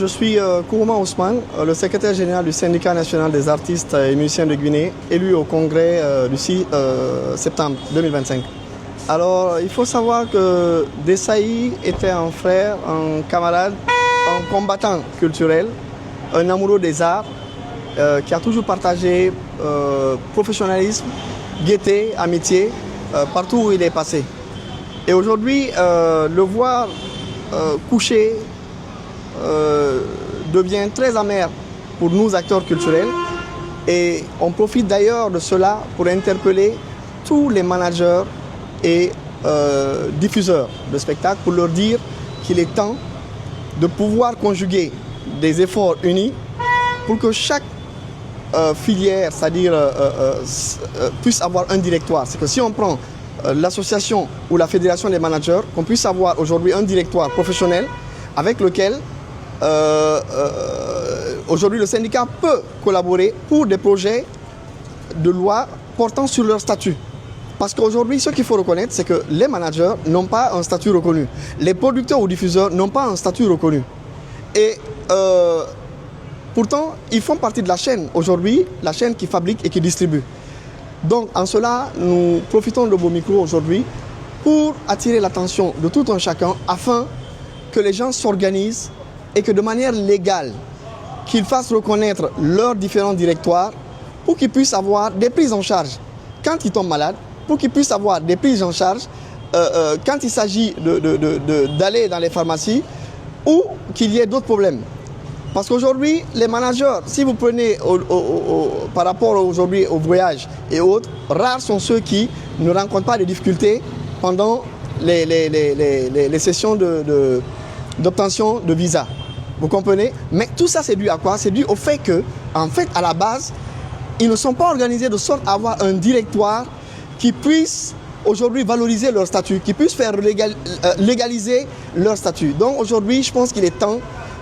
Je suis Kourouma Ousmane, le secrétaire général du syndicat national des artistes et musiciens de Guinée, élu au congrès du 6 septembre 2025. Alors, il faut savoir que Dessaï était un frère, un camarade, un combattant culturel, un amoureux des arts, qui a toujours partagé professionnalisme, gaieté, amitié, partout où il est passé. Et aujourd'hui, le voir couché devient très amer pour nous acteurs culturels, et on profite d'ailleurs de cela pour interpeller tous les managers et diffuseurs de spectacles pour leur dire qu'il est temps de pouvoir conjuguer des efforts unis pour que chaque filière, c'est-à-dire puisse avoir un directoire. C'est que si on prend l'association ou la fédération des managers, qu'on puisse avoir aujourd'hui un directoire professionnel avec lequel aujourd'hui le syndicat peut collaborer pour des projets de loi portant sur leur statut. Parce qu'aujourd'hui, ce qu'il faut reconnaître, c'est que les managers n'ont pas un statut reconnu. Les producteurs ou diffuseurs n'ont pas un statut reconnu. Et pourtant, ils font partie de la chaîne aujourd'hui, la chaîne qui fabrique et qui distribue. Donc, en cela, nous profitons de vos micros aujourd'hui pour attirer l'attention de tout un chacun afin que les gens s'organisent et que de manière légale, qu'ils fassent reconnaître leurs différents directoires pour qu'ils puissent avoir des prises en charge quand ils tombent malades, pour qu'ils puissent avoir des prises en charge quand il s'agit d'aller dans les pharmacies ou qu'il y ait d'autres problèmes. Parce qu'aujourd'hui, les managers, si vous prenez par rapport aujourd'hui au voyage et autres, rares sont ceux qui ne rencontrent pas de difficultés pendant les sessions d'obtention de visa. Vous comprenez? Mais tout ça, c'est dû à quoi? C'est dû au fait que, en fait, à la base, ils ne sont pas organisés de sorte à avoir un directoire qui puisse aujourd'hui valoriser leur statut, qui puisse faire légaliser leur statut. Donc aujourd'hui, je pense qu'il est temps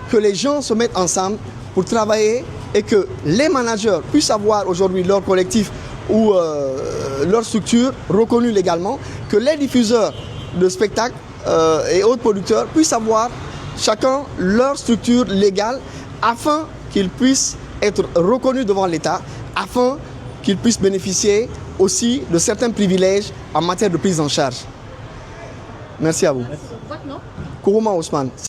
que les gens se mettent ensemble pour travailler et que les managers puissent avoir aujourd'hui leur collectif ou leur structure reconnue légalement, que les diffuseurs de spectacles et autres producteurs puissent avoir chacun leur structure légale afin qu'ils puissent être reconnus devant l'État, afin qu'ils puissent bénéficier aussi de certains privilèges en matière de prise en charge. Merci à vous. Votre nom? Kourouma Ousmane.